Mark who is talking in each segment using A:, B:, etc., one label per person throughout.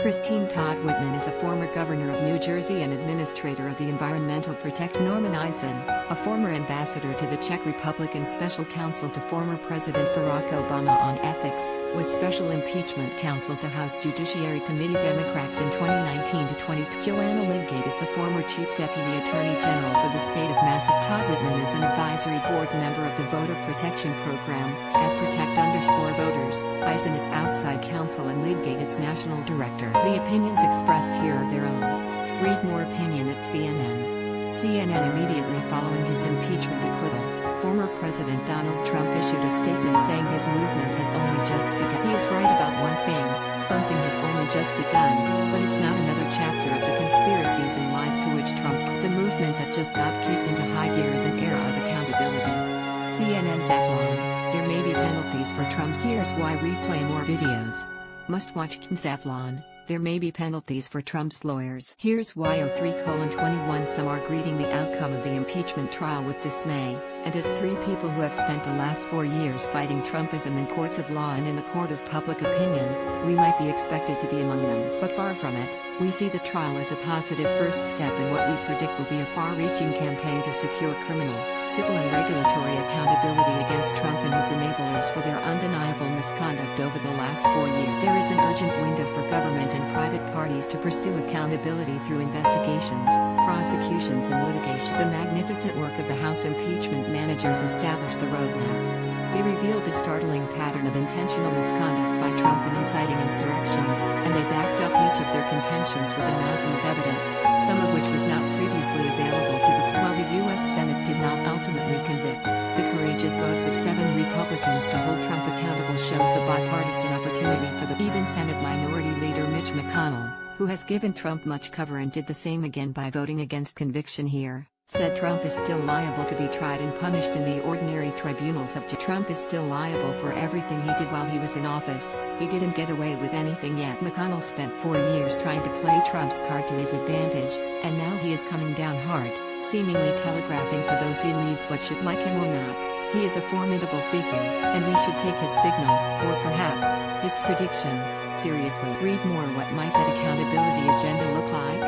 A: Christine Todd Whitman is a former governor of New Jersey and administrator of the Environmental Protection. Norman Eisen, a former ambassador to the Czech Republic and special counsel to former President Barack Obama on ethics, was special impeachment counsel to House Judiciary Committee Democrats in 2019 to 2020. Joanna Lidgate is the former Chief Deputy Attorney General for the state of Massachusetts. Todd Whitman is an advisory board member of the Voter Protection Program at Protect_Voters. Eisen is outside counsel and Lidgate its national director. The opinions expressed here are their own. Read more opinion at CNN. CNN immediately following his impeachment acquittal, former President Donald Trump issued a statement saying his movement has only just begun. He is right about one thing, something has only just begun, but it's not another chapter of the conspiracies and lies to which Trump, the movement that just got kicked into high gear, is an era of accountability. CNN's Savlon, there may be penalties for Trump. Here's why. Replay more videos. Must watch Savlon. There may be penalties for Trump's lawyers. Here's why. 03:21 Some are greeting the outcome of the impeachment trial with dismay, and as three people who have spent the last 4 years fighting Trumpism in courts of law and in the court of public opinion, we might be expected to be among them. But far from it, we see the trial as a positive first step in what we predict will be a far-reaching campaign to secure criminal, civil and regulatory accountability against Trump and his enablers for their undeniable misconduct over the last 4 years. There is an urgent window for government and private parties to pursue accountability through investigations, prosecutions and litigation. The magnificent work of the House impeachment managers established the roadmap. They revealed a startling pattern of intentional misconduct by Trump in inciting insurrection, and they backed up each of their contentions with a mountain of evidence, some of which was not previously available to the while the U.S. Senate did not ultimately convict. The courageous votes of 7 Republicans to hold Trump accountable shows the bipartisan opportunity for the even Senate Minority Leader Mitch McConnell, who has given Trump much cover and did the same again by voting against conviction here, said Trump is still liable to be tried and punished in the ordinary tribunals of Trump is still liable for everything he did while he was in office. He didn't get away with anything yet. McConnell spent 4 years trying to play Trump's card to his advantage, and now he is coming down hard, seemingly telegraphing for those he leads what should like him or not. He is a formidable figure, and we should take his signal, or perhaps, his prediction, seriously. Read more. What might that accountability agenda look like?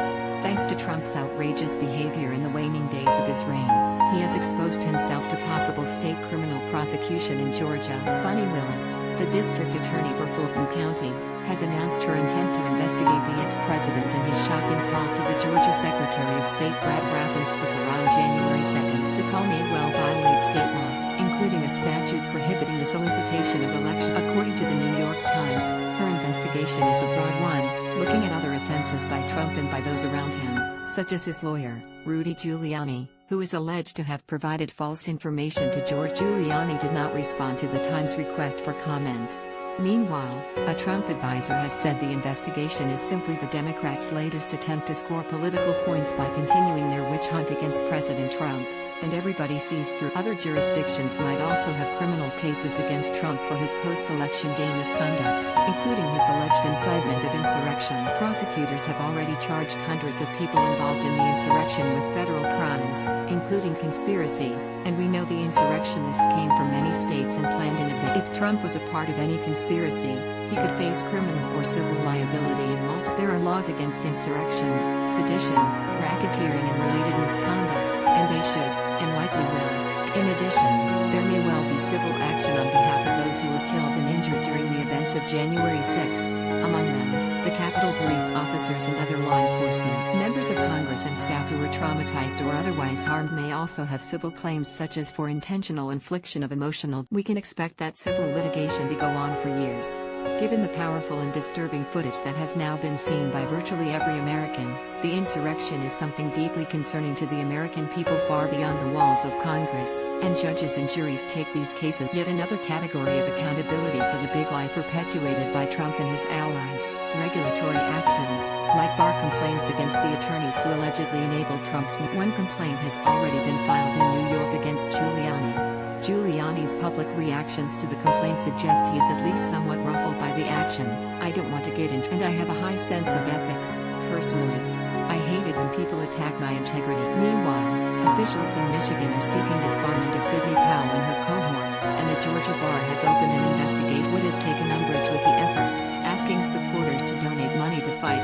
A: Thanks to Trump's outrageous behavior in the waning days of his reign, he has exposed himself to possible state criminal prosecution in Georgia. Fani Willis, the district attorney for Fulton County, has announced her intent to investigate the ex-president and his shocking call to the Georgia Secretary of State Brad Raffensperger on January 2nd. The call may well violate state law, including a statute prohibiting the solicitation of election. According to the New York Times, her investigation is a broad one, looking at other offenses by Trump and by those around him, such as his lawyer, Rudy Giuliani, who is alleged to have provided false information to George. Giuliani did not respond to the Times' request for comment. Meanwhile, a Trump advisor has said the investigation is simply the Democrats' latest attempt to score political points by continuing their witch hunt against President Trump, and everybody sees through. Other jurisdictions might also have criminal cases against Trump for his post-election day misconduct, including his alleged incitement of insurrection. Prosecutors have already charged hundreds of people involved in the insurrection with federal crimes, including conspiracy, and we know the insurrectionists came from many states and planned an event. If Trump was a part of any conspiracy, he could face criminal or civil liability in multiple. There are laws against insurrection, sedition, racketeering and related misconduct, and they should, and likely will. In addition, there may well be civil action on behalf of those who were killed and injured during the events of January 6th, among them, the Capitol Police officers and other law enforcement. Members of Congress and staff who were traumatized or otherwise harmed may also have civil claims such as for intentional infliction of emotional. We can expect that civil litigation to go on for years. Given the powerful and disturbing footage that has now been seen by virtually every American, the insurrection is something deeply concerning to the American people far beyond the walls of Congress, and judges and juries take these cases. Yet another category of accountability for the big lie perpetuated by Trump and his allies, regulatory actions, like bar complaints against the attorneys who allegedly enabled Trump's. One complaint has already been filed in New York against Giuliani. Giuliani's public reactions to the complaint suggest he is at least somewhat ruffled by the action. I don't want to get into, and I have a high sense of ethics, personally. I hate it when people attack my integrity. Meanwhile, officials in Michigan are seeking disbarment of Sidney Powell and her cohort, and the Georgia bar has opened an investigation. Wood has taken umbrage with the effort, asking supporters to donate money to fight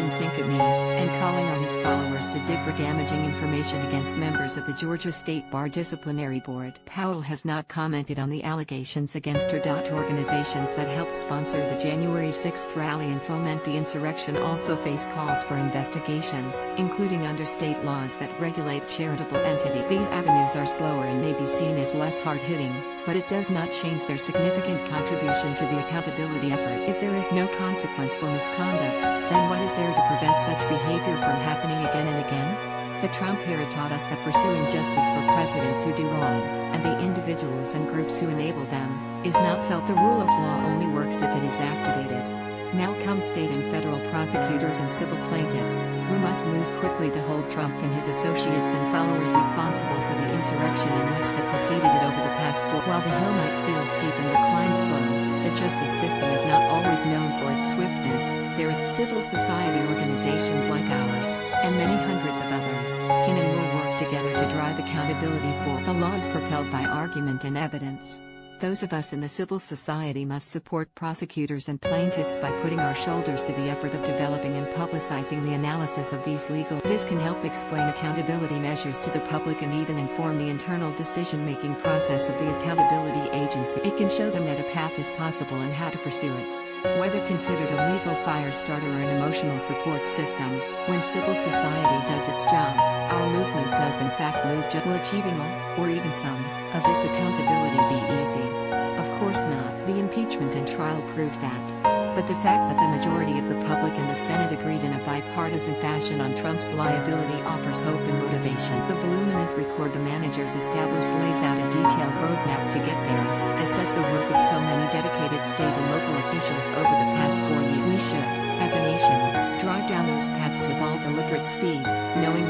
A: kitchen sink at me, and calling on his followers to dig for damaging information against members of the Georgia State Bar Disciplinary Board. Powell has not commented on the allegations against her. Organizations that helped sponsor the January 6th rally and foment the insurrection also face calls for investigation, including under state laws that regulate charitable entities. These avenues are slower and may be seen as less hard-hitting, but it does not change their significant contribution to the accountability effort. If there is no consequence for misconduct, then what is there to prevent such behavior from happening again and again? The Trump era taught us that pursuing justice for presidents who do wrong, and the individuals and groups who enable them, is not self. The rule of law only works if it is activated. Now come state and federal prosecutors and civil plaintiffs, who must move quickly to hold Trump and his associates and followers responsible for the insurrection in which that preceded it over the past 4. While the hill might feel steep and the climb slow, the justice system is not always known for its swiftness. There is civil society organizations like ours, and many hundreds of others, can and will work together to drive accountability for the laws propelled by argument and evidence. Those of us in the civil society must support prosecutors and plaintiffs by putting our shoulders to the effort of developing and publicizing the analysis of these legal. This can help explain accountability measures to the public and even inform the internal decision-making process of the accountability agency. It can show them that a path is possible and how to pursue it. Whether considered a legal fire starter or an emotional support system, when civil society does its job, our movement does in fact move. Will achieving all, or even some, of this accountability be easy? Of course not. The impeachment and trial proved that. But the fact that the majority of the public and the Senate agreed in a bipartisan fashion on Trump's liability offers hope and motivation. The voluminous record the managers established lays out a detailed roadmap to get there, as does the work of so many dedicated state and local officials over the past 4 years. We should, as a nation, drive down those paths with all deliberate speed, knowing